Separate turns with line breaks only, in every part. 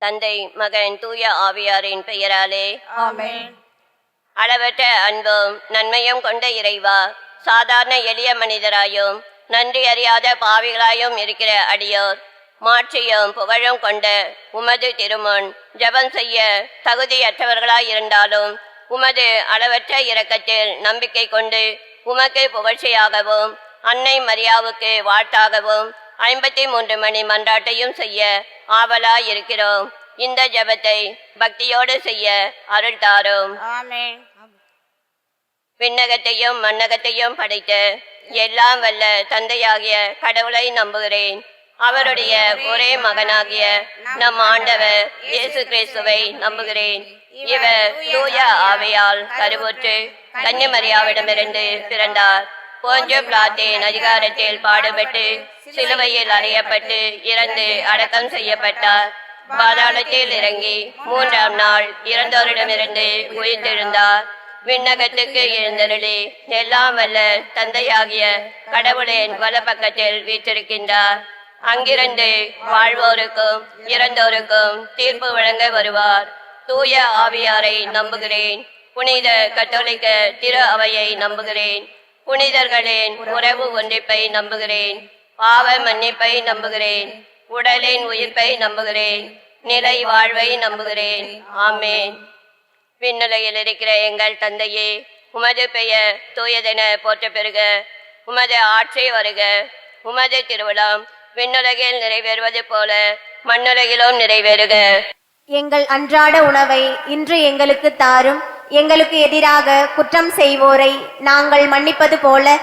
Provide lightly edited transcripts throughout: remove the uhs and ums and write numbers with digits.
தந்தை, மகன், தூய ஆவியாரின் பெயராலே
ஆமென்.
அளவற்ற அன்பும் நன்மையும் கொண்ட இறைவா, சாதாரண எளிய மனிதராயும் நன்றி அறியாத பாவிகளாயும் இருக்கிற அடியோர் மாட்சியும் புகழும் கொண்ட உமது திருமுன் ஜெபம் செய்ய தகுதியற்றவர்களாயிருந்தாலும் உமது அளவற்ற இரக்கத்தில் நம்பிக்கை கொண்டு உமக்கு புகழ்ச்சியாகவும் அன்னை மரியாவுக்கு வாழ்த்தாகவும் 53 மணி மன்றாட்டையும் செய்ய ஆவலாயிருக்கிறோம். இந்த ஜெபத்தை பக்தியோடு செய்ய அருள் தாரும்.
ஆமென்.
விண்ணகத்தையும் மண்ணகத்தையும் படைத்த எல்லாம் வல்ல தந்தையாகிய கடவுளை நம்புகிறேன். அவருடைய ஒரே மகனாகிய நம் ஆண்டவர் இயேசு கிறிஸ்துவை நம்புகிறேன். இவர் தூய ஆவியால் கருவுற்று கன்னிமரியாவிடமிருந்து பிறந்தார். போஞ்சு பிலாத்தின் அதிகாரத்தில் பாடுபட்டு சிலுவையில் அறையப்பட்டு இறந்து அடக்கம் செய்யப்பட்டார். பாதாளத்தில் இறங்கி 3ஆம் நாள் இறந்தோரிடமிருந்து உயிர்த்தெழுந்தார். விண்ணகத்துக்கு எழுந்தருளி எல்லாம் வல்ல தந்தையாகிய கடவுளின் வலப்பக்கத்தில் வீற்றிருக்கின்றார். அங்கிருந்து வாழ்வோருக்கும் இறந்தோருக்கும் தீர்ப்பு வழங்க வருவார். தூய ஆவியாரை நம்புகிறேன். புனித கத்தோலிக்க திரு அவையை நம்புகிறேன். புனிதர்களின் உறவு ஒன்றிப்பை நம்புகிறேன். பாவ மன்னிப்பை நம்புகிறேன். உடலின் உயிர்ப்பை நம்புகிறேன். நிலை வாழ்வை நம்புகிறேன். ஆமேன். விண்ணுலகில் இருக்கிற எங்கள் தந்தையே, உமது பெயர் தூயதென போற்ற பெறுக. உமது ஆட்சி வருக. உமது திருவிழம் விண்ணுலகில் நிறைவேறுவது போல மண்ணுலகிலும் நிறைவேறுக.
எங்கள் அன்றாட உணவை இன்று எங்களுக்கு தாரும். எங்களுக்கு எதிராக குற்றம் செய்வோரை நாங்கள் மன்னிப்பது போல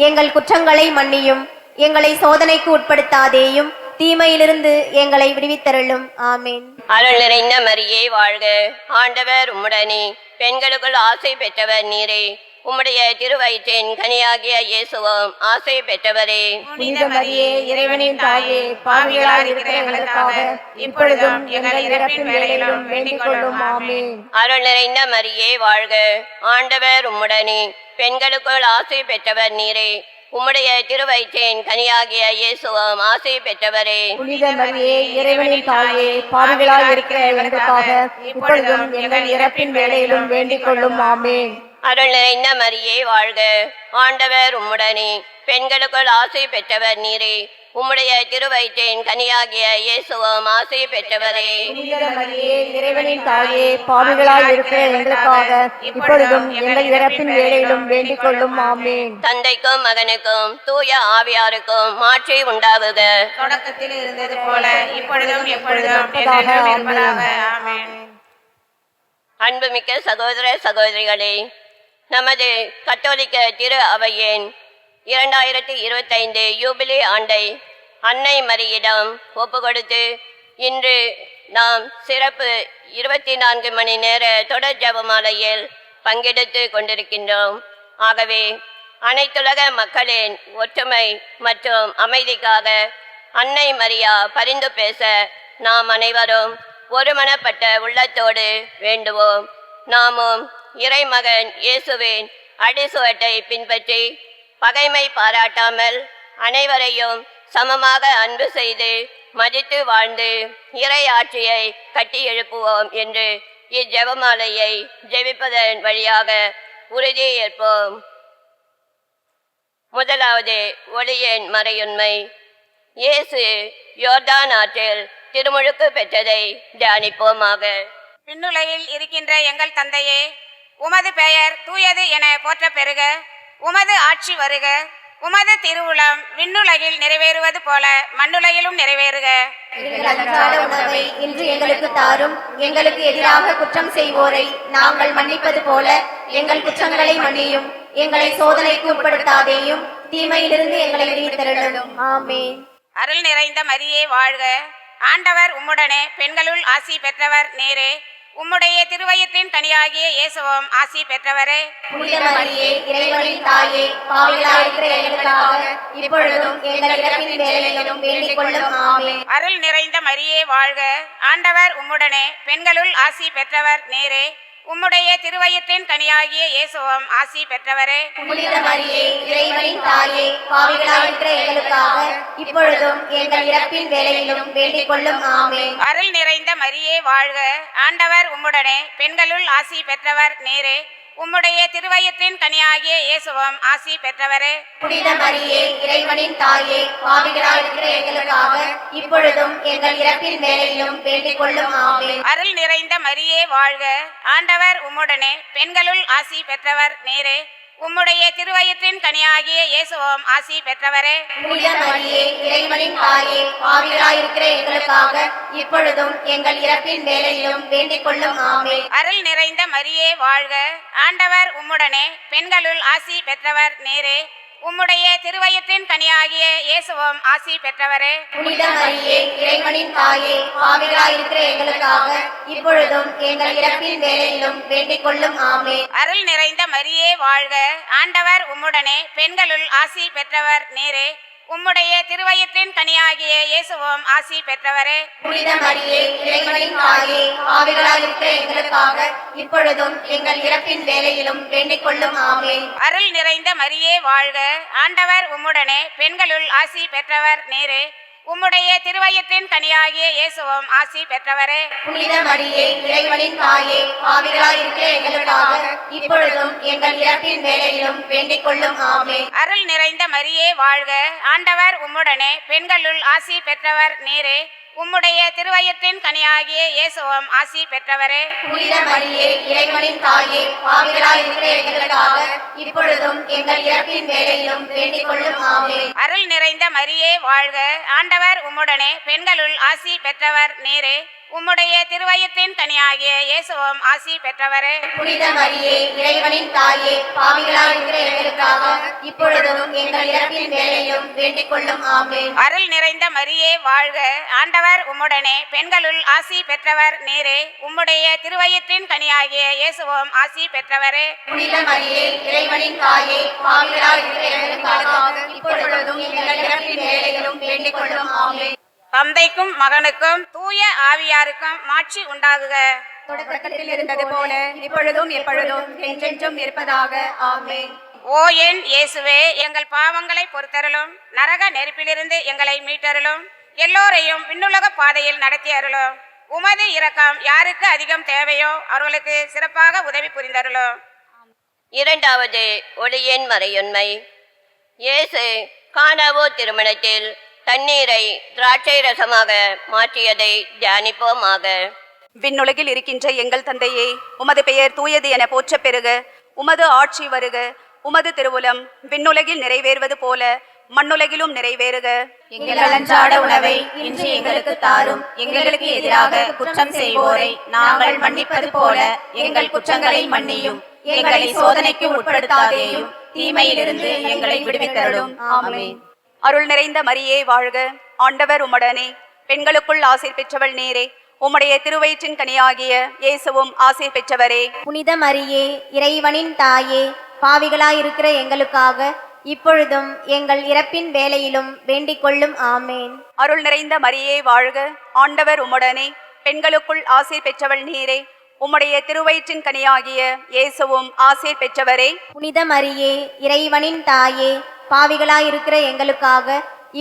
எங்கள் குற்றங்களை மன்னியும். எங்களை சோதனைக்கு உட்படுத்தாதேயும், தீமையிலிருந்து எங்களை விடுவித்தருளும். ஆமேன்.
அருள் நிறைந்த மரியே வாழ்க. ஆண்டவர் உம்முடனே, பெண்களுக்குள் ஆசை பெற்றவர் நீரே. உம்முடைய திருவயிற்றின் கனியாகிய இயேசுவும் ஆசை பெற்றவரே.
புனித மரியே, இறைவனின் தாயே, பாவிகளாய் இருக்கிற எங்களுக்காக இப்பொழுதும் எங்கள் இறப்பின் வேளையிலும் வேண்டிக் கொள்ளும். ஆமென்.
அருள் நிறைந்த மரியே வாழ்க. ஆண்டவர் உம்முடனே, பெண்களுக்குள் ஆசை பெற்றவர் நீரே. உம்முடைய திருவயிற்றின் கனியாகிய இயேசுவும் ஆசை பெற்றவரே.
புனித மரியே, இறைவனின் தாயே, பாவிகளாய் இருக்கிற எங்களுக்காக இப்பொழுதும் எங்கள் இறப்பின் வேளையிலும் வேண்டிக் கொள்ளும். ஆமென்.
அருள் நிறைந்த மரியே வாழ்க. ஆண்டவர் உம்முடனே, பெண்களுக்குள் ஆசை பெற்றவர் நீரே. உம்முடைய திருவயிற்றின் கனியாகிய இயேசுவும் ஆசை பெற்றவரே.
புனித மரியே, இறைவனின் தாயே, பாவிகளாய் இருக்கிற எங்களுக்காக இப்பொழுதும் எங்கள் இறப்பின் வேளையிலும் வேண்டிக் கொள்ளும். ஆமென்.
தந்தைக்கும் மகனுக்கும் தூய ஆவியாருக்கும் மாட்சி உண்டாகுக.
தொடக்கத்தில் இருந்தது போல இப்பொழுதும் எப்பொழுதும் என்றென்றும் இருப்பதாக. ஆமென்.
அன்புமிக்க சகோதர சகோதரிகளே, நமது கத்தோலிக்க திரு அவையின் 2025 யூபிலி ஆண்டை அன்னை மரியிடம் ஒப்பு கொடுத்து இன்று நாம் சிறப்பு 24 மணி நேர தொடர் ஜெபமாலையில் பங்கெடுத்து கொண்டிருக்கின்றோம். ஆகவே அனைத்துலக மக்களின் ஒற்றுமை மற்றும் அமைதிக்காக அன்னை மரியா பரிந்து பேச நாம் அனைவரும் ஒருமனப்பட்ட உள்ளத்தோடு வேண்டுவோம். நாமும் இறைமகன் இயேசுவின் அடிசுவட்டை பின்பற்றி பகைமை பாராட்டாமல் அனைவரையும் சமமாக அன்பு செய்து மதித்து வாழ்ந்து இறை ஆட்சியை கட்டி எழுப்புவோம் என்று இஜெபமாலையை ஜெபிப்பதன் வழியாக உறுதி ஏற்போம். முதலாவது ஒளியின் மறையுண்மை. இயேசு யோர்தான் ஆற்றில் திருமுழுக்கு பெற்றதை தியானிப்போமாக.
விண்ணுலகில் இருக்கின்ற எங்கள் தந்தையே, உமது பெயர் தூயது என போற்ற பெறுக. உமது ஆட்சி வருக. உமது திருவுளம் விண்ணுலகில் நிறைவேறுவது போல மண்ணுலகிலும் நிறைவேறுக.
எங்கள் அன்றாட உணவை இன்று எங்களுக்கு தாரும். எங்களுக்கு எதிராக குற்றம் செய்வோரை நாங்கள் மன்னிப்பது போல எங்கள் குற்றங்களை மன்னியும். எங்களை சோதனைக்கு உட்படுத்தாதேயும், தீமையிலிருந்து எங்களை விடுவித்தருளும். ஆமென்.
அருள் நிறைந்த மரியே வாழ்க. ஆண்டவர் உம்முடனே, பெண்களுள் ஆசி பெற்றவர் நீரே. உம்முடைய திருவயிற்றின் கனியாகிய இயேசுவும் ஆசி பெற்றவரே.
புனித மரியே, இறைவனின் தாயே, பாவிகளாய் இருக்கிற எங்களுக்காக இப்பொழுதும் எங்கள் இறப்பின் வேளையிலும் வேண்டிக் கொள்ளும். ஆமென்.
அருள் நிறைந்த மரியே வாழ்க. ஆண்டவர் உம்முடனே, பெண்களுள் ஆசி பெற்றவர் நீரே. உம்முடைய திருவயிற்றின் கனியாகிய இயேசுவும் ஆசி பெற்றவரே.
புனித மரியே இறைவனின் தாயே, பாவிகளாயிருக்கிற எங்களுக்காக இப்பொழுதும் எங்கள் இறப்பின் வேளையிலும் வேண்டிக் கொள்ளும். ஆமென்.
அருள் நிறைந்த மரியே வாழ்க, ஆண்டவர் உம்முடனே, பெண்களுள் ஆசி பெற்றவர் நீரே. உம்முடைய திருவயிற்றின் கனியாகிய இயேசுவும் ஆசி பெற்றவரே.
புனித மரியே இறைவனின் தாயே, பாவிகளாயிருக்கிற எங்களுக்காக இப்பொழுதும் எங்கள் இறப்பின் வேளையிலும் வேண்டிக் கொள்ளும். ஆமென்.
அருள் நிறைந்த மரியே வாழ்க, ஆண்டவர் உம்முடனே, பெண்களுள் ஆசி பெற்றவர் நீரே. உம்முடைய திருவயிற்றின் கனியாகிய இயேசுவும் ஆசி பெற்றவரே.
புனித மரியே இறைவனின் தாயே, பாவிகளாயிருக்கிற எங்களுக்காக இப்பொழுதும் எங்கள் இறப்பின் வேளையிலும் வேண்டிக் கொள்ளும். ஆமென்.
அருள் நிறைந்த மரியே வாழ்க, ஆண்டவர் உம்முடனே, பெண்களுள் ஆசி பெற்றவர் நீரே. உம்முடைய திருவயிற்றின் கனியாகிய இயேசுவும் ஆசி பெற்றவரே.
புனித மரியே இறைவனின் தாயே, பாவிகளாயிருக்கிற எங்களுக்காக இப்பொழுதும் எங்கள் இறப்பின் வேளையிலும் வேண்டிக் கொள்ளும். ஆமென்.
அருள் நிறைந்த மரியே வாழ்க, ஆண்டவர் உம்முடனே, பெண்களுள் ஆசி பெற்றவர் நீரே. உம்முடைய திருவயிற்றின் கனியாகிய இயேசுவும் ஆசி பெற்றவரே.
புனித மரியே இறைவனின் தாயே, பாவிகளாயிருக்கிற எங்களுக்காக இப்பொழுதும் எங்கள் இறப்பின் வேளையிலும் வேண்டிக் கொள்ளும். ஆமென்.
அருள் நிறைந்த மரியே வாழ்க, ஆண்டவர் உம்முடனே, பெண்களுள் ஆசி பெற்றவர் நீரே. உம்முடைய திருவயிற்றின் கனியாகிய இயேசுவும் ஆசி பெற்றவரே.
புனித மரியே இறைவனின் தாயே, பாவிகளாயிருக்கிற எங்களுக்காக இப்பொழுதும் எங்கள் இறப்பின் வேளையிலும் வேண்டிக் கொள்ளும். ஆமென்.
அருள் நிறைந்த மரியே வாழ்க, ஆண்டவர் உம்முடனே, பெண்களுள் ஆசி பெற்றவர் நீரே. உம்முடைய திருவயிற்றின் கனியாகிய இயேசுவும் ஆசி பெற்றவரே.
புனித மரியே இறைவனின் தாயே, பாவிகளாயிருக்கிற எங்களுக்காக இப்பொழுதும் எங்கள் இறப்பின் வேளையிலும் வேண்டிக் கொள்ளும். ஆமென்.
அருள் நிறைந்த மரியே வாழ்க, ஆண்டவர் உம்முடனே, பெண்களுள் ஆசி பெற்றவர் நீரே. உம்முடைய திருவயிற்றின் கனியாகிய இயேசுவும் ஆசி பெற்றவரே.
புனித மரியே இறைவனின் தாயே, பாவிகளாயிருக்கிற எங்களுக்காக இப்பொழுதும் எங்கள் இறப்பின் வேளையிலும் வேண்டிக் கொள்ளும். ஆமென்.
அருள் நிறைந்த மரியே வாழ்க, ஆண்டவர் உம்முடனே, பெண்களுள் ஆசி பெற்றவர் நீரே. உம்முடைய திருவயிற்றின் கனியாகிய இயேசுவும் ஆசி பெற்றவரே.
புனித மரியே இறைவனின் தாயே, பாவிகளாயிருக்கிற எங்களுக்காக இப்பொழுதும் எங்கள் இறப்பின் வேளையிலும் வேண்டிக் கொள்ளும். ஆமென்.
தந்தைக்கும் மகனுக்கும் தூய ஆவியாருக்கும் மாட்சி உண்டாகுக.
தொடக்கத்தில் இருந்தது போல இப்பொழுதும் எப்பொழுதும் என்றென்றும் இருப்பதாக. ஆமென்.
ஓ என் இயேசுவே, எங்கள் பாவங்களை பொறுத்தருளும், நரக நெருப்பிலிருந்து எங்களை மீட்டருளும், எல்லோரையும் விண்ணுலக பாதையில் நடத்தி அருளும். உமது இரக்கம் யாருக்கு அதிகம் தேவையோ அவர்களுக்கு சிறப்பாக உதவி புரிந்தருளும்.
இரண்டாவது ஒளியின் மறையுண்மை. இயேசு கானாவூ திருமணத்தில் தண்ணீரை திராட்சை ரசமாக மாற்றியதை தியானிப்போமாக.
விண்ணுலகில் இருக்கின்ற எங்கள் தந்தையே, உமது பெயர் தூயது என போற்றப் பெறுக. உமது ஆட்சி வருக. உமது திருவுளம் விண்ணுலகில் நிறைவேறுவது போல மண்ணுலகிலும் நிறைவேறுக.
எங்கள் அன்றாட உணவை இன்று எங்களுக்கு தாரும். எங்களுக்கு எதிராக குற்றம் செய்வோரை நாங்கள் மன்னிப்பது போல எங்கள் குற்றங்களை மன்னியும். எங்களை சோதனைக்கு உட்படுத்தாதேயும், தீமையிலிருந்து எங்களை விடுவித்தருளும். ஆமென்.
அருள் நிறைந்த மரியே வாழ்க, ஆண்டவர் உம்முடனே, பெண்களுக்குள் ஆசீர் பெற்றவள் நீரே. உம்முடைய திருவயிற்றின் கனியாகிய இயேசுவும் ஆசீர் பெற்றவரே.
புனித மரியே இறைவனின் தாயே, பாவிகளாயிருக்கிற எங்களுக்காக இப்பொழுதும் எங்கள் இறப்பின் வேளையிலும் வேண்டிக் கொள்ளும். ஆமென்.
அருள் நிறைந்த மரியே வாழ்க, ஆண்டவர் உம்முடனே, பெண்களுக்குள் ஆசீர் பெற்றவள் நீரே. உம்முடைய திருவயிற்றின் கனியாகிய இயேசுவும் ஆசீர் பெற்றவரே.
புனித மரியே இறைவனின் தாயே, பாவிகளாயிருக்கிற எங்களுக்காக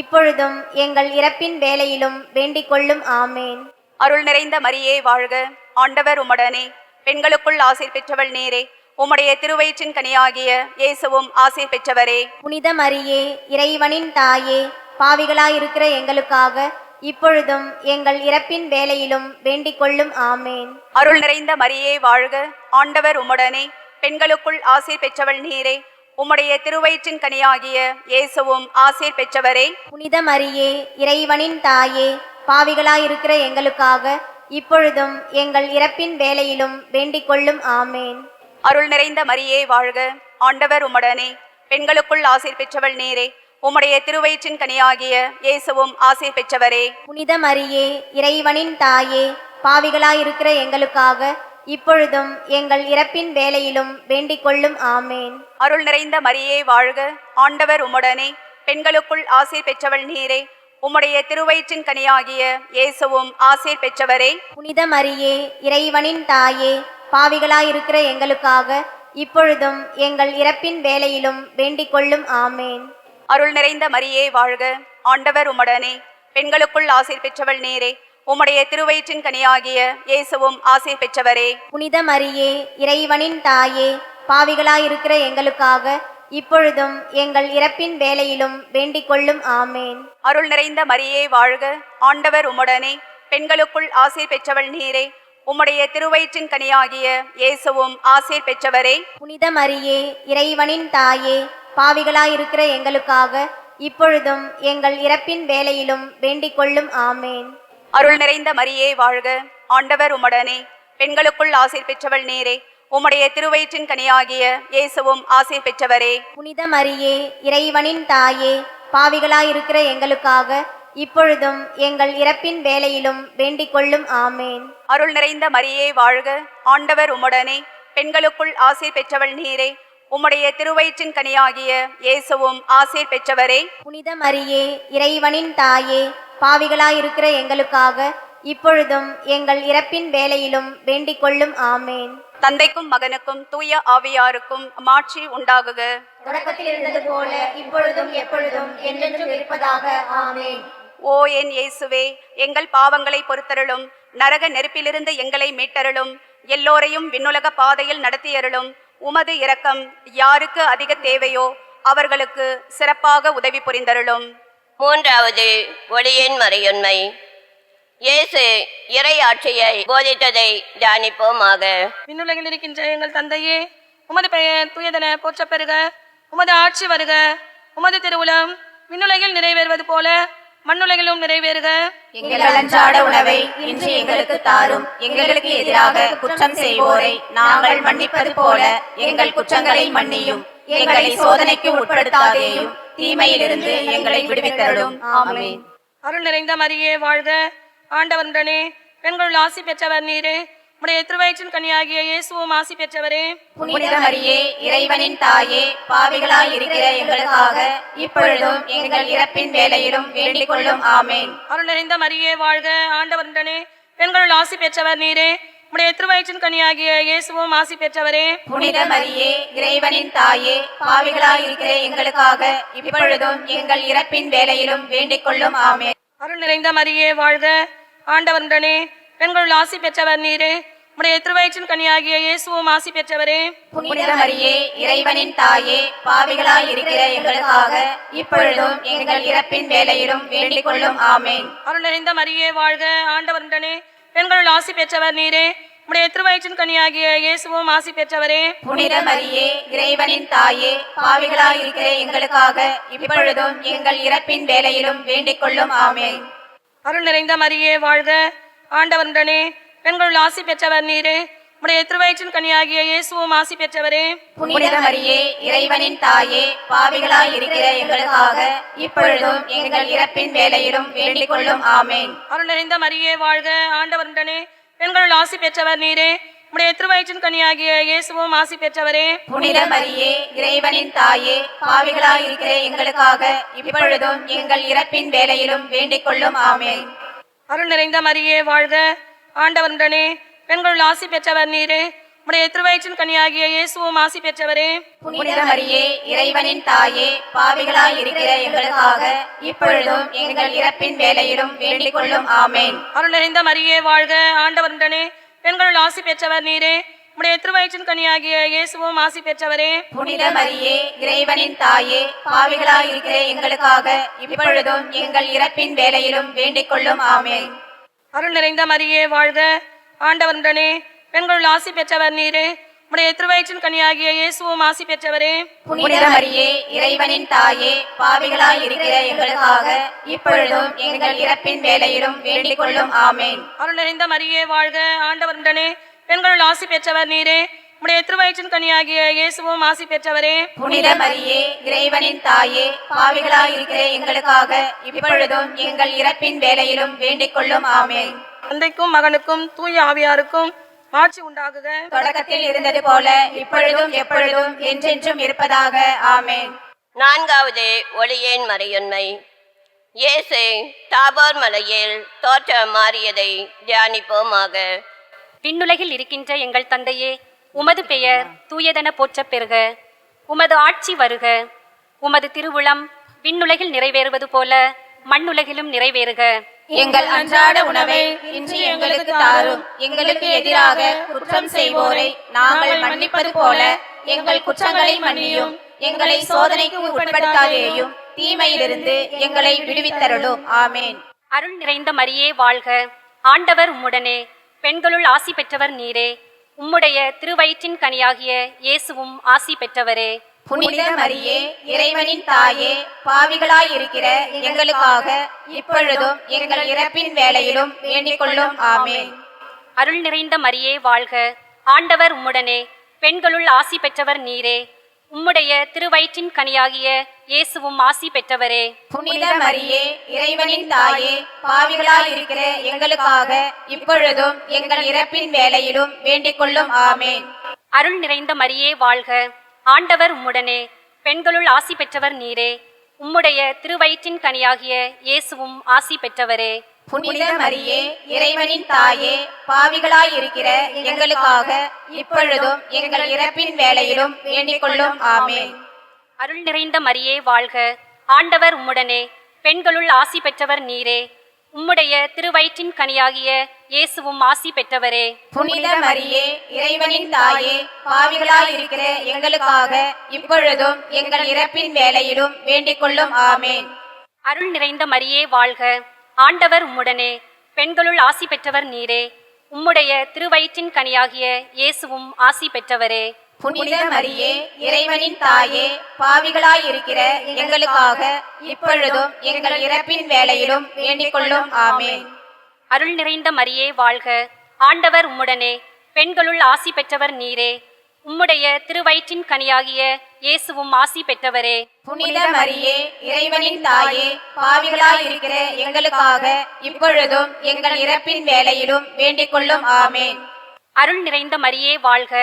இப்பொழுதும் எங்கள் இறப்பின் வேளையிலும் வேண்டிக் கொள்ளும். ஆமென்.
அருள் நிறைந்த மரியே வாழ்க, ஆண்டவர் உம்முடனே, பெண்களுக்குள் ஆசீர் பெற்றவள் நீரே. உம்முடைய திருவயிற்றின் கனியாகிய இயேசுவும் ஆசீர் பெற்றவரே.
புனித மரியே இறைவனின் தாயே, பாவிகளாயிருக்கிற எங்களுக்காக இப்பொழுதும் எங்கள் இறப்பின் வேளையிலும் வேண்டிக் கொள்ளும். ஆமென்.
அருள் நிறைந்த மரியே வாழ்க, ஆண்டவர் உம்முடனே, பெண்களுக்குள் ஆசீர் பெற்றவள் நீரே. உம்முடைய திருவயிற்றின் கனியாகிய இயேசுவும் ஆசீர் பெற்றவரே.
புனித மரியே இறைவனின் தாயே, பாவிகளாயிருக்கிற எங்களுக்காக இப்பொழுதும் எங்கள் இறப்பின் வேளையிலும் வேண்டிக் கொள்ளும். ஆமென்.
அருள் நிறைந்த மரியே வாழ்க, ஆண்டவர் உம்முடனே, பெண்களுக்குள் ஆசீர் பெற்றவள் நீரே. உம்முடைய திருவயிற்றின் கனியாகிய இயேசுவும் ஆசீர் பெற்றவரே.
புனித மரியே இறைவனின் தாயே, பாவிகளாயிருக்கிற எங்களுக்காக இப்பொழுதும் எங்கள் இறப்பின் வேளையிலும் வேண்டிக் கொள்ளும். ஆமென்.
அருள் நிறைந்த மரியே வாழ்க, ஆண்டவர் உம்முடனே, பெண்களுக்குள் ஆசீர் பெற்றவள் நீரே. உம்முடைய திருவயிற்றின் கனியாகிய இயேசுவும் ஆசீர் பெற்றவரே.
புனித மரியே இறைவனின் தாயே, பாவிகளாயிருக்கிற எங்களுக்காக இப்பொழுதும் எங்கள் இறப்பின் வேளையிலும் வேண்டிக் கொள்ளும் ஆமேன்.
அருள் நிறைந்த மரியே வாழ்க, ஆண்டவர் உம்முடனே, பெண்களுக்குள் ஆசீர் பெற்றவள் நீரே, உம்முடைய திருவயிற்றின் கனியாகிய இயேசுவும் ஆசீர் பெற்றவரே.
புனித மரியே, இறைவனின் தாயே, பாவிகளாயிருக்கிற எங்களுக்காக இப்பொழுதும் எங்கள் இறப்பின் வேளையிலும் வேண்டிக் கொள்ளும் ஆமேன்.
அருள் நிறைந்த மரியே வாழ்க, ஆண்டவர் உம்முடனே, பெண்களுக்குள் ஆசீர் பெற்றவள் நீரே, உம்முடைய திருவயிற்றின் கனியாகிய இயேசுவும் ஆசீர் பெற்றவரே.
புனித மரியே, இறைவனின் தாயே, பாவிகளாயிருக்கிற எங்களுக்காக இப்பொழுதும் எங்கள் இறப்பின் வேளையிலும் வேண்டிக் கொள்ளும் ஆமேன்.
அருள் நிறைந்த மரியே வாழ்க, ஆண்டவர் உம்முடனே, பெண்களுக்குள் ஆசீர் பெற்றவள் நீரே, உம்முடைய திருவயிற்றின் கனியாகிய இயேசுவும் ஆசீர் பெற்றவரே.
புனித மரியே, இறைவனின் தாயே, பாவிகளாயிருக்கிற எங்களுக்காக இப்பொழுதும் எங்கள் இறப்பின் வேளையிலும் வேண்டிக் கொள்ளும் ஆமேன்.
அருள் நிறைந்த மரியே வாழ்க, ஆண்டவர் உம்முடனே, பெண்களுக்குள் ஆசீர் பெற்றவள் நீரே, உம்முடைய திருவயிற்றின் கனியாகிய இயேசுவும் ஆசீர் பெற்றவரே.
புனித மரியே, இறைவனின் தாயே, பாவிகளாயிருக்கிற எங்களுக்காக இப்பொழுதும் எங்கள் இறப்பின் வேளையிலும் வேண்டிக் கொள்ளும் ஆமேன்.
தந்தைக்கும் மகனுக்கும் தூய ஆவியாருக்கும் மாட்சி உண்டாகுக.
தொடக்கத்தில் இருந்தது போல இப்பொழுதும் எப்பொழுதும் என்றென்றும் இருப்பதாக ஆமேன்.
ஓ என் இயேசுவே, எங்கள் பாவங்களை பொறுத்தருளும், நரக நெருப்பிலிருந்து எங்களை மீட்டருளும், எல்லோரையும் விண்ணுலக பாதையில் நடத்தியருளும். உமது இரக்கம் யாருக்கு அதிக தேவையோ அவர்களுக்கு சிறப்பாக உதவி புரிந்தருளும்.
மூன்றாவது ஒளியின் மறையுண்மை. இயேசு இறை ஆட்சியை போதித்ததை தியானிப்போமாக.
விண்ணுலகில் இருக்கின்ற எங்கள் தந்தையே, உமது பெயர் தூயதென போற்றப் பெறுக. உமது ஆட்சி வருக. உமது திருவுளம் விண்ணுலகில் நிறைவேறுவது போல மண்ணுலகிலும் நிறைவேறுக.
எங்கள் அன்றாட உணவை இன்று எங்களுக்கு தாரும். எங்களுக்கு எதிராக குற்றம் செய்வோரை நாங்கள் மன்னிப்பது போல எங்கள் குற்றங்களை மன்னியும். எங்களை சோதனைக்கு உட்படுத்தாதேயும், தீமையிலிருந்து எங்களை விடுவித்தருளும். ஆமென்.
அருள் நிறைந்த மரியே வாழ்க, ஆண்டவருடனே, பெண்களுள் ஆசி பெற்றவர் நீரே, உடைய திருவயிற்றின் கனியாகிய இயேசுவும் ஆசி பெற்றவரே.
புனித மரியே, இறைவனின் தாயே, பாவிகளாய் இருக்கிற எங்களுக்காக இப்பொழுதும் எங்கள் இறப்பின் வேளையிலும் வேண்டிக் கொள்ளும். ஆமென்.
அருள் நிறைந்த மரியே வாழ்க, ஆண்டவருடனே, பெண்களுள் ஆசி பெற்றவர் நீரே, உடைய திருவயிற்றின் கனியாகிய இயேசுவும் ஆசி பெற்றவரே.
புனித மரியே, இறைவனின் தாயே, பாவிகளாய் இருக்கிற எங்களுக்காக இப்பொழுதும் எங்கள் இறப்பின் வேளையிலும் வேண்டிக் கொள்ளும். ஆமென்.
அருள் நிறைந்த மரியே வாழ்க, ஆண்டவருடனே, பெண்களுள் ஆசி பெற்றவர் நீரே, உடைய திருவயிற்றின் கனியாகிய இயேசுவும் ஆசி பெற்றவரே.
புனித மரியே, இறைவனின் தாயே, பாவிகளாய் இருக்கிற எங்களுக்காக இப்பொழுதும் எங்கள் இறப்பின் வேளையிலும் வேண்டிக் கொள்ளும். ஆமென்.
அருள் நிறைந்த மரியே வாழ்க, ஆண்டவருடனே, பெண்களுள் ஆசி பெற்றவர் நீரே, உடைய திருவயிற்றின் கனியாகிய இயேசுவும் ஆசி பெற்றவரே.
புனித மரியே, இறைவனின் தாயே, பாவிகளாய் இருக்கிற எங்களுக்காக இப்பொழுதும் எங்கள் இறப்பின் வேளையிலும் வேண்டிக் கொள்ளும். ஆமென்.
அருள் நிறைந்த மரியே வாழ்க, ஆண்டவருடனே, பெண்களுள் ஆசி பெற்றவர் நீரே, உடைய திருவயிற்றின் கனியாகிய இயேசுவும் ஆசி பெற்றவரே.
புனித மரியே, இறைவனின் தாயே, பாவிகளாய் இருக்கிற எங்களுக்காக இப்பொழுதும் எங்கள் இறப்பின் வேளையிலும் வேண்டிக் கொள்ளும். ஆமென்.
அருள் நிறைந்த மரியே வாழ்க, ஆண்டவருடனே, பெண்களுள் ஆசி பெற்றவர் நீரே, உடைய திருவயிற்றின் கனியாகிய இயேசுவும் ஆசி பெற்றவரே.
புனித மரியே, இறைவனின் தாயே, பாவிகளாய் இருக்கிற எங்களுக்காக இப்பொழுதும் எங்கள் இறப்பின் வேளையிலும் வேண்டிக் கொள்ளும். ஆமென்.
அருள் நிறைந்த மரியே வாழ்க, ஆண்டவருடனே, பெண்களுள் ஆசி பெற்றவர் நீரே, உடைய திருவயிற்றின் கனியாகிய இயேசுவும் ஆசி பெற்றவரே.
புனித மரியே, இறைவனின் தாயே, பாவிகளாய் இருக்கிற எங்களுக்காக இப்பொழுதும் எங்கள் இறப்பின் வேளையிலும் வேண்டிக் கொள்ளும். ஆமென்.
அருள் நிறைந்த மரியே வாழ்க, ஆண்டவருடனே, பெண்களுள் ஆசி பெற்றவர் நீரே, உடைய திருவயிற்றின் கனியாகிய இயேசுவும் ஆசி பெற்றவரே.
புனித மரியே, இறைவனின் தாயே, பாவிகளாய் இருக்கிற எங்களுக்காக இப்பொழுதும் எங்கள் இறப்பின் வேளையிலும் வேண்டிக் கொள்ளும். ஆமென்.
அருள் நிறைந்த மரியே வாழ்க, ஆண்டவருடனே, பெண்களுள் ஆசி பெற்றவர் நீரே, உடைய திருவயிற்றின் கனியாகிய இயேசுவும் ஆசி பெற்றவரே.
புனித மரியே, இறைவனின் தாயே, பாவிகளாய் இருக்கிற எங்களுக்காக இப்பொழுதும் எங்கள் இறப்பின் வேளையிலும் வேண்டிக் கொள்ளும். ஆமென்.
அருள் நிறைந்த மரியே வாழ்க, ஆண்டவருடனே, பெண்களுள் ஆசி பெற்றவர் நீரே, உடைய திருவயிற்றின் கனியாகிய இயேசுவும் ஆசி பெற்றவரே.
புனித மரியே, இறைவனின் தாயே, பாவிகளாய் இருக்கிற எங்களுக்காக இப்பொழுதும் எங்கள் இறப்பின் வேளையிலும் வேண்டிக் கொள்ளும். ஆமென்.
தந்தைக்கும் மகனுக்கும் தூய ஆவியாருக்கும் ஆட்சி உண்டாகுக.
தொடக்கத்தில் இருந்தது போல இப்பொழுதும் எப்பொழுதும் என்றென்றும் இருப்பதாக. ஆமென்.
நான்காவது ஒளியின் மறையுண்மை. இயேசு தாபோர் மலையில் தோற்றம் மாறியதை தியானிப்போமாக.
விண்ணுலகில் இருக்கின்ற எங்கள் தந்தையே, உமது பெயர் தூயதென போற்றப் பெறுக. உமது ஆட்சி வருக. உமது திருவுளம் விண்ணுலகில் நிறைவேறுவது போல மண்ணுலகிலும் நிறைவேறுக.
எங்கள் அன்றாட உணவை இன்று எங்களுக்கு தாரும். எங்களுக்கு எதிராக குற்றம் செய்வோரை நாங்கள் மன்னிப்பது போல எங்கள் குற்றங்களை மன்னியும். எங்களை சோதனைக்கு உட்படுத்தாதேயும், தீமையிலிருந்து எங்களை விடுவித்தருளும். ஆமேன்.
அருள் நிறைந்த மரியே வாழ்க. ஆண்டவர் உம்முடனே. பெண்களுள் ஆசி பெற்றவர் நீரே. உம்முடைய திருவயிற்றின் கனியாகிய இயேசுவும் ஆசி பெற்றவரே.
புனித மரியே, இறைவனின் தாயே, பாவிகளாயிருக்கிற எங்களுக்காக இப்பொழுதும் எங்கள் இறப்பின் வேளையிலும் வேண்டிக் கொள்ளும். ஆமேன்.
அருள் நிறைந்த மரியே வாழ்க. ஆண்டவர் உம்முடனே. பெண்களுள் ஆசி பெற்றவர் நீரே. உம்முடைய திருவயிற்றின் கனியாகிய இயேசுவும் ஆசி பெற்றவரே.
புனித மரியே, இறைவனின் தாயே, பாவிகளாயிருக்கிற எங்களுக்காக இப்பொழுதும் எங்கள் இறப்பின் வேளையிலும் வேண்டிக் கொள்ளும். ஆமேன்.
அருள் நிறைந்த மரியே வாழ்க. ஆண்டவர் உம்முடனே. பெண்களுள் ஆசி பெற்றவர் நீரே. உம்முடைய திருவயிற்றின் கனியாகிய இயேசுவும் ஆசி பெற்றவரே.
புனித மரியே, இறைவனின் தாயே, பாவிகளாயிருக்கிற எங்களுக்காக இப்பொழுதும் எங்கள் இறப்பின் வேளையிலும் வேண்டிக் கொள்ளும். ஆமேன்.
அருள் நிறைந்த மரியே வாழ்க. ஆண்டவர் உம்முடனே. பெண்களுள் ஆசி பெற்றவர் நீரே. உம்முடைய திருவயிற்றின் கனியாகிய இயேசுவும் ஆசி பெற்றவரே.
புனித மரியே, இறைவனின் தாயே, பாவிகளாயிருக்கிற எங்களுக்காக இப்பொழுதும் எங்கள் இறப்பின் வேளையிலும் வேண்டிக் கொள்ளும். ஆமேன்.
அருள் நிறைந்த மரியே வாழ்க. ஆண்டவர் உம்முடனே. பெண்களுள் ஆசி பெற்றவர் நீரே. உம்முடைய திருவயிற்றின் கனியாகிய இயேசுவும் ஆசி பெற்றவரே.
புனித மரியே, இறைவனின் தாயே, பாவிகளாயிருக்கிற எங்களுக்காக இப்பொழுதும் எங்கள் இறப்பின் வேளையிலும் வேண்டிக் கொள்ளும். ஆமேன்.
அருள் நிறைந்த மரியே வாழ்க. ஆண்டவர் உம்முடனே. பெண்களுள் ஆசி பெற்றவர் நீரே. உம்முடைய திருவயிற்றின் கனியாகிய இயேசுவும் ஆசி பெற்றவரே.
புனித மரியே, இறைவனின் தாயே, பாவிகளாயிருக்கிற எங்களுக்காக இப்பொழுதும் எங்கள் இறப்பின் வேளையிலும் வேண்டிக் கொள்ளும். ஆமேன்.
அருள் நிறைந்த மரியே வாழ்க.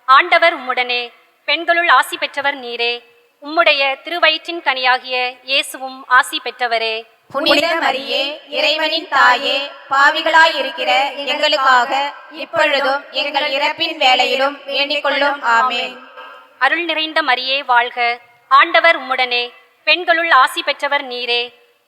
ஆண்டவர் உம்முடனே. பெண்களுள் ஆசி பெற்றவர் நீரே. உம்முடைய திருவயிற்றின் கனியாகிய இயேசுவும் ஆசி பெற்றவரே.
புனித மரியே, இறைவனின் தாயே, பாவிகளாயிருக்கிற எங்களுக்காக இப்பொழுதும் எங்கள் இறப்பின் வேளையிலும் வேண்டிக் கொள்ளும். ஆமேன்.
அருள் நிறைந்த மரியே வாழ்க. ஆண்டவர் உம்முடனே. பெண்களுள் ஆசி பெற்றவர் நீரே.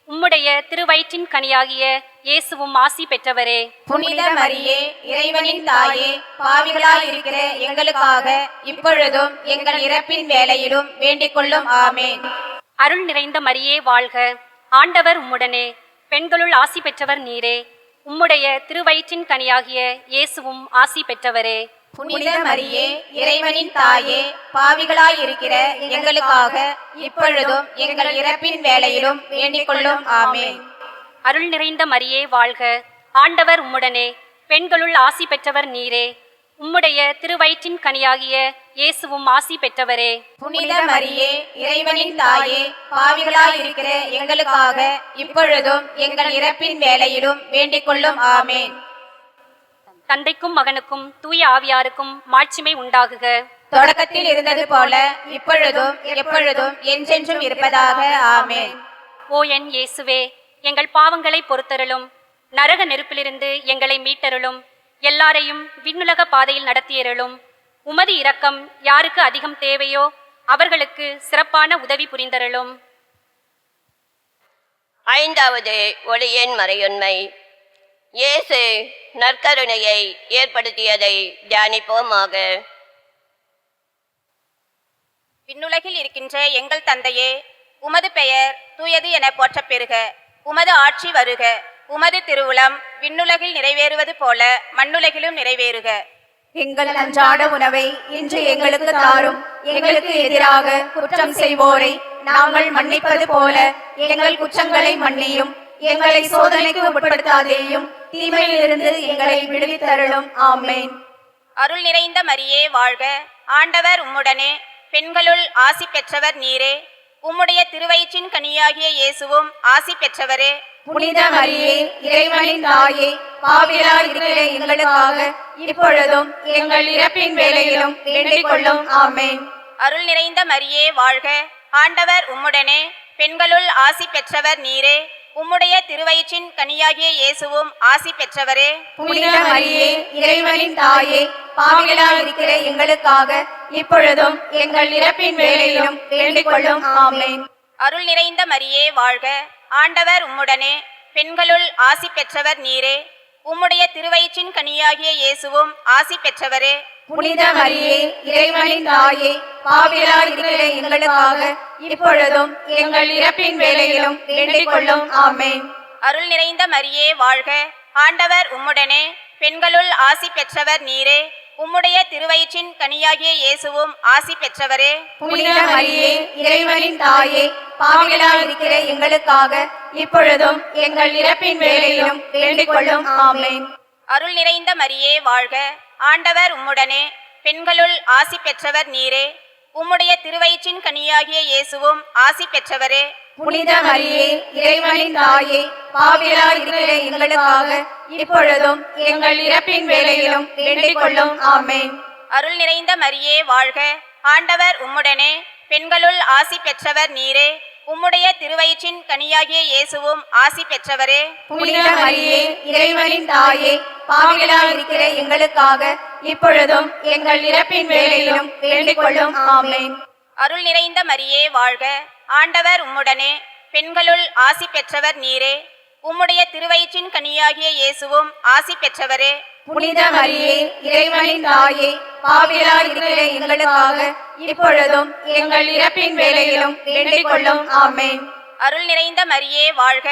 உம்முடைய திருவயிற்றின் கனியாகிய இயேசுவும் ஆசி பெற்றவரே.
புனித மரியே, இறைவனின் தாயே, பாவிகளாயிருக்கிற எங்களுக்காக இப்பொழுதும் எங்கள் இறப்பின் வேளையிலும் வேண்டிக் கொள்ளும். ஆமேன்.
அருள் நிறைந்த மரியே வாழ்க. ஆண்டவர் உம்முடனே. பெண்களுள் ஆசி பெற்றவர் நீரே. உம்முடைய திருவயிற்றின் கனியாகிய இயேசுவும் ஆசி பெற்றவரே.
புனித மரியே, இறைவனின் தாயே, பாவிகளாயிருக்கிற எங்களுக்காக இப்பொழுதும் எங்கள் இறப்பின் வேளையிலும் வேண்டிக் கொள்ளும். ஆமேன்.
அருள் நிறைந்த மரியே வாழ்க. ஆண்டவர் உம்முடனே. பெண்களுள் ஆசி பெற்றவர் நீரே. உம்முடைய திருவயிற்றின் கனியாகிய இயேசுவும் ஆசி பெற்றவரே.
புனித மரியே, இறைவனின் தாயே, பாவிகளாயிருக்கிற எங்களுக்காக இப்பொழுதும் எங்கள் இறப்பின் வேளையிலும் வேண்டிக் கொள்ளும். ஆமேன்.
தந்தைக்கும் மகனுக்கும் தூய ஆவியாருக்கும் மாட்சிமை உண்டாகுக.
தொடக்கத்தில் இருந்தது போல இப்பொழுதும் எப்பொழுதும் என்றென்றும் இருப்பதாக. ஆமேன்.
ஓ என் இயேசுவே, எங்கள் பாவங்களை பொறுத்தருளும். நரக நெருப்பிலிருந்து எங்களை மீட்டருளும். எல்லாரையும் விண்ணுலக பாதையில் நடத்தியருளும். உமது இரக்கம் யாருக்கு அதிகம் தேவையோ அவர்களுக்கு சிறப்பான உதவி புரிந்தருளும்.
ஐந்தாவது ஒளியின் மறையுண்மை. இயேசு நற்கருணையை ஏற்படுத்தியதை தியானிப்போமாக.
விண்ணுலகில் இருக்கின்ற எங்கள் தந்தையே, உமது பெயர் தூயது என போற்றப் பெறுக. உமது ஆட்சி வருக. உமது திருவுளம் விண்ணுலகில் நிறைவேறுவது போல மண்ணுலகிலும் நிறைவேறுக.
எங்கள் அன்றாட உணவை இன்று எங்களுக்கு தாரும். எங்களுக்கு எதிராக குற்றம் செய்வோரை நாங்கள் மன்னிப்பது போல எங்கள் குற்றங்களை மன்னியும். எங்களை சோதனைக்கு உட்படுத்தாதேயும், தீமையிலிருந்து எங்களை விடுவித்தருளும். ஆமேன்.
அருள் நிறைந்த மரியே வாழ்க. ஆண்டவர் உம்முடனே. பெண்களுள் ஆசி பெற்றவர் நீரே. உம்முடைய திருவயிற்றின் கனியாகிய இயேசுவும் ஆசி பெற்றவரே.
புனித மரியே, இறைவனின் தாயே, பாவிகளாயிருக்கிற எங்களுக்காக இப்பொழுதும் எங்கள் இறப்பின் வேளையிலும் வேண்டிக் கொள்ளும். ஆமேன்.
அருள் நிறைந்த மரியே வாழ்க. ஆண்டவர் உம்முடனே. பெண்களுள் ஆசி பெற்றவர் நீரே.
உம்முடைய திருவயிற்றின் கனியாகிய இயேசுவும் ஆசி பெற்றவரே.
புனித மரியே, இறைவனின் தாயே, பாவிகளாயிருக்கிற எங்களுக்காக இப்பொழுதும் எங்கள் இறப்பின் வேளையிலும் வேண்டிக் கொள்ளும். ஆமென்.
அருள் நிறைந்த மரியே வாழ்க, ஆண்டவர் உம்முடனே, பெண்களுள் ஆசி பெற்றவர் நீரே. உம்முடைய திருவயிற்றின் கனியாகிய இயேசுவும் ஆசி பெற்றவரே.
புனித மரியே, இறைவனின் தாயே, பாவிகளாயிருக்கிற எங்களுக்காக இப்பொழுதும் எங்கள் இறப்பின் வேளையிலும் வேண்டிக் கொள்ளும். ஆமென்.
அருள் நிறைந்த மரியே வாழ்க, ஆண்டவர் உம்முடனே, பெண்களுள் ஆசி பெற்றவர் நீரே. உம்முடைய திருவயிற்றின் கனியாகிய இயேசுவும் ஆசி பெற்றவரே.
புனித மரியே, இறைவனின் தாயே, பாவிகளாயிருக்கிற எங்களுக்காக இப்பொழுதும் எங்கள் இறப்பின் வேளையிலும் வேண்டிக் கொள்ளும். ஆமென்.
அருள் நிறைந்த மரியே வாழ்க, ஆண்டவர் உம்முடனே, பெண்களுள் ஆசி பெற்றவர் நீரே. உம்முடைய திருவயிற்றின் கனியாகிய இயேசுவும் ஆசி பெற்றவரே.
புனித மரியே, இறைவனின் தாயே, பாவிகளாயிருக்கிற எங்களுக்காக இப்பொழுதும் எங்கள் இறப்பின் வேளையிலும் வேண்டிக் கொள்ளும். ஆமென்.
அருள் நிறைந்த மரியே வாழ்க, ஆண்டவர் உம்முடனே, பெண்களுள் ஆசி பெற்றவர் நீரே. உம்முடைய திருவயிற்றின் கனியாகிய இயேசுவும் ஆசி பெற்றவரே.
புனித மரியே, இறைவனின் தாயே, பாவிகளாயிருக்கிற எங்களுக்காக இப்பொழுதும் எங்கள் இறப்பின் வேளையிலும் வேண்டிக் கொள்ளும். ஆமென்.
அருள் நிறைந்த மரியே வாழ்க, ஆண்டவர் உம்முடனே, பெண்களுள் ஆசி பெற்றவர் நீரே. உம்முடைய திருவயிற்றின் கனியாகிய இயேசுவும் ஆசி பெற்றவரே.
புனித மரியே, இறைவனின் தாயே, பாவிகளாயிருக்கிற எங்களுக்காக இப்பொழுதும் எங்கள் இறப்பின் வேளையிலும் வேண்டிக் கொள்ளும். ஆமென்.
அருள் நிறைந்த மரியே வாழ்க,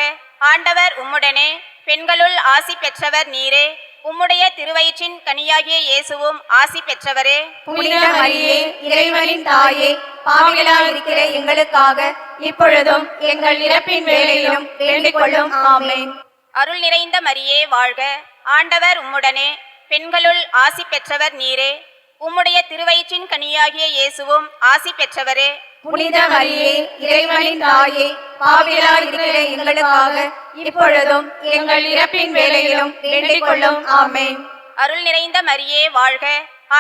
ஆண்டவர் உம்முடனே, பெண்களுள் ஆசி பெற்றவர் நீரே. உம்முடைய திருவயிற்றின் கனியாகிய இயேசுவும் ஆசி பெற்றவரே.
புனித மரியே, இறைவனின் தாயே, பாவிகளாயிருக்கிற எங்களுக்காக இப்பொழுதும் எங்கள் இறப்பின் வேளையிலும் வேண்டிக் கொள்ளும். ஆமென்.
அருள் நிறைந்த மரியே வாழ்க, ஆண்டவர் உம்முடனே, பெண்களுள் ஆசி பெற்றவர் நீரே. உம்முடைய திருவயிற்றின் கனியாகிய இயேசுவும் ஆசி பெற்றவரே.
புனித மரியே, இறைவனின் தாயே, பாவிகளாயிருக்கிற எங்களுக்காக இப்பொழுதும் எங்கள் இறப்பின் வேளையிலும் வேண்டிக் கொள்ளும். ஆமென்.
அருள் நிறைந்த மரியே வாழ்க,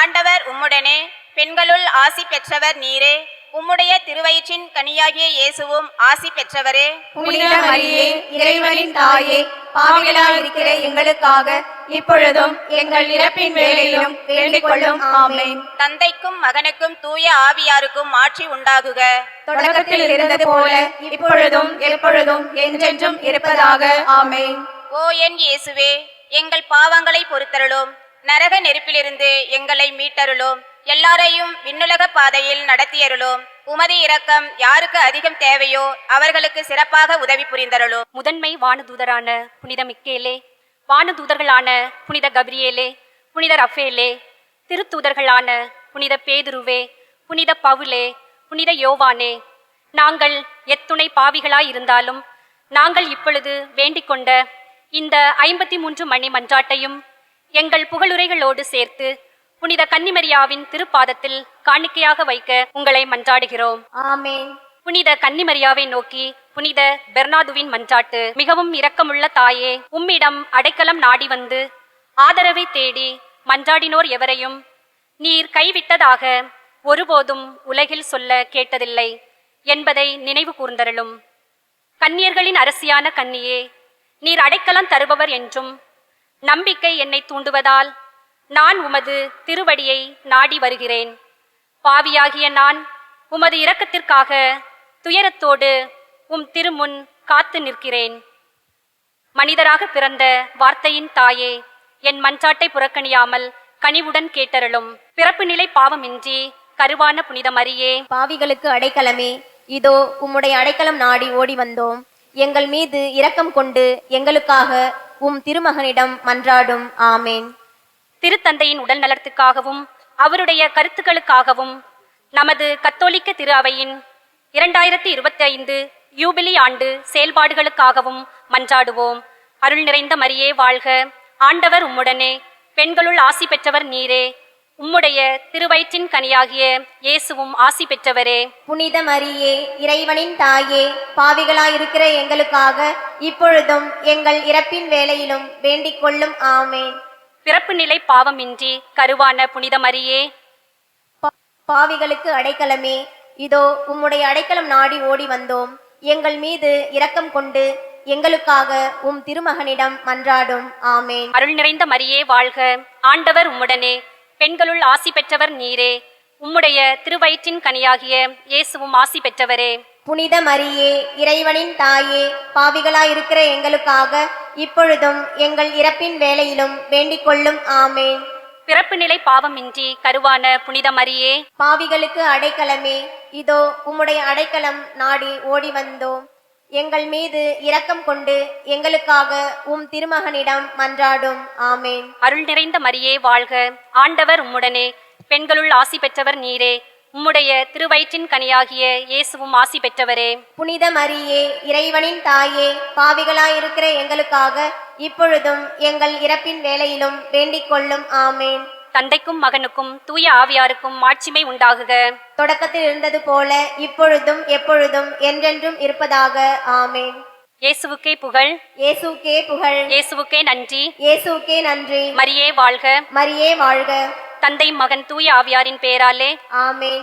ஆண்டவர் உம்முடனே, பெண்களுள் ஆசி பெற்றவர் நீரே. உம்முடைய திருவயிற்றின் கனியாகிய இயேசுவும் ஆசி பெற்றவரே.
புனித மரியே, இறைவனின் தாயே, பாவிகளாயிருக்கிற எங்களுக்காக இப்பொழுதும் எங்கள் இறப்பின் வேளையிலும் வேண்டிக் கொள்ளும். ஆமென்.
தந்தைக்கும் மகனுக்கும் தூய ஆவியாருக்கும் ஆட்சி உண்டாகுக.
தொடக்கத்தில் இருந்தது போல இப்பொழுதும் எப்பொழுதும் என்றென்றும் இருப்பதாக. ஆமென்.
ஓ என் இயேசுவே, எங்கள் பாவங்களை பொறுத்தருளும், நரக நெருப்பிலிருந்து எங்களை மீட்டருளும், எல்லாரையும் விண்ணுலக பாதையில் நடத்தியருளும். உமது இரக்கம் யாருக்கு அதிகம் தேவையோ அவர்களுக்கு சிறப்பாக உதவி புரிந்தருளும்.
முதன்மை வானதூதரான புனித மிக்கேலே, வானதூதர்களான புனித கபிரியேலே, புனித ரஃபேலே, திருத்தூதர்களான புனித பேதுருவே, புனித பவுலே, புனித யோவானே, நாங்கள் எத்துணை பாவிகளாயிருந்தாலும் நாங்கள் இப்பொழுது வேண்டிக் கொண்ட இந்த 53 மணி மன்றாட்டையும் எங்கள் புகழுரைகளோடு சேர்த்து புனித கன்னிமரியாவின் திருப்பாதத்தில் காணிக்கையாக வைக்க உங்களை மன்றாடுகிறோம்.
ஆமென்.
புனித கன்னிமரியாவை நோக்கி புனித பெர்னாதுவின் மன்றாட்டு. மிகவும் இரக்கமுள்ள தாயே, உம்மிடம் அடைக்கலம் நாடி வந்து ஆதரவை தேடி மன்றாடினோர் எவரையும் நீர் கைவிட்டதாக ஒருபோதும் உலகில் சொல்ல கேட்டதில்லை என்பதை நினைவு கூர்ந்தருளும். கன்னியர்களின் அரசியான கன்னியே, நீர் அடைக்கலம் தருபவர் என்றும் நம்பிக்கை என்னை தூண்டுவதால் நான் உமது திருவடியை நாடி வருகிறேன். பாவியாகிய நான் உமது இரக்கத்திற்காக துயரத்தோடு திருமுன் காத்து நிற்கிறேன். மனிதராக பிறந்த வார்த்தையின் தாயே, என் மன்றாட்டை புறக்கணியாமல் கனிவுடன் கேட்டருளும். பிறப்பு நிலை பாவமின்றி கருவான புனித மரியே,
பாவிகளுக்கு அடைக்கலமே, இதோ உம்முடைய அடைக்கலம் நாடி ஓடி வந்தோம். எங்கள் மீது இரக்கம் கொண்டு எங்களுக்காக திருமகனிடம் மன்றாடும். ஆமேன்.
திருத்தந்தையின் உடல் நலத்துக்காகவும் அவருடைய கருத்துக்களுக்காகவும் நமது கத்தோலிக்க திரு அவையின் 2025 யூபிலி ஆண்டு செயல்பாடுகளுக்காகவும் மன்றாடுவோம். அருள் நிறைந்த மரியே வாழ்க, ஆண்டவர் உம்முடனே, பெண்களுள் ஆசி பெற்றவர் நீரே, உம்முடைய திருவயிற்றின் கனியாகிய இயேசுவும் ஆசி பெற்றவரே.
புனித மரியே, இறைவனின் தாயே, பாவிகளாயிருக்கிற எங்களுக்காக இப்பொழுதும் எங்கள் இறப்பின் வேளையிலும் வேண்டிக் கொள்ளும். ஆமேன்.
பிறப்பு நிலை பாவமின்றி கருவான புனித மரியே,
பாவிகளுக்கு அடைக்கலமே, இதோ உம்முடைய அடைக்கலம் நாடி ஓடி வந்தோம். எங்கள் மீது இரக்கம் கொண்டு எங்களுக்காக உம் திருமகனிடம் மன்றாடும். ஆமேன்.
அருள் நிறைந்த மரியே வாழ்க, ஆண்டவர் உம்முடனே, பெண்களுள் ஆசி பெற்றவர் நீரே, உம்முடைய திருவயிற்றின் கனியாகிய இயேசுவும் ஆசி பெற்றவரே.
புனித மரியே, இறைவனின் தாயே, பாவிகளாயிருக்கிற எங்களுக்காக இப்பொழுதும் எங்கள் இறப்பின் வேளையிலும் வேண்டிக் கொள்ளும். ஆமேன்.
பிறப்பு நிலை பாவமின்றி கருவான புனித மரியே,
பாவிகளுக்கு அடைக்கலமே, இதோ உம்முடைய அடைக்கலம் நாடி ஓடி வந்தோம். எங்கள் மீது இரக்கம் கொண்டு எங்களுக்காக உம் திருமகனிடம் மன்றாடும். ஆமேன்.
அருள் நிறைந்த மரியே வாழ்க, ஆண்டவர் உம்முடனே, பெண்களுள் ஆசி பெற்றவர் நீரே, உம்முடைய திருவயிற்றின் கனியாகிய இயேசுவும் ஆசி பெற்றவரே.
புனித மரியே, இறைவனின் தாயே, பாவிகளாயிருக்கிற எங்களுக்காக இப்பொழுதும் எங்கள் இறப்பின் வேளையிலும் வேண்டிக் கொள்ளும். ஆமேன்.
தந்தைக்கும் மகனுக்கும் தூய ஆவியாருக்கும் மாட்சிமை உண்டாகுக.
தொடக்கத்தில் இருந்தது போல இப்பொழுதும் எப்பொழுதும் என்றென்றும் இருப்பதாக. ஆமேன்.
இயேசுவுக்கே புகழ்,
இயேசுக்கே புகழ்,
இயேசுவுக்கே நன்றி,
இயேசுக்கே நன்றி.
மரியே வாழ்க.
மரியே வாழ்க.
தந்தை மகன் தூய ஆவியாரின் பெயராலே
ஆமேன்.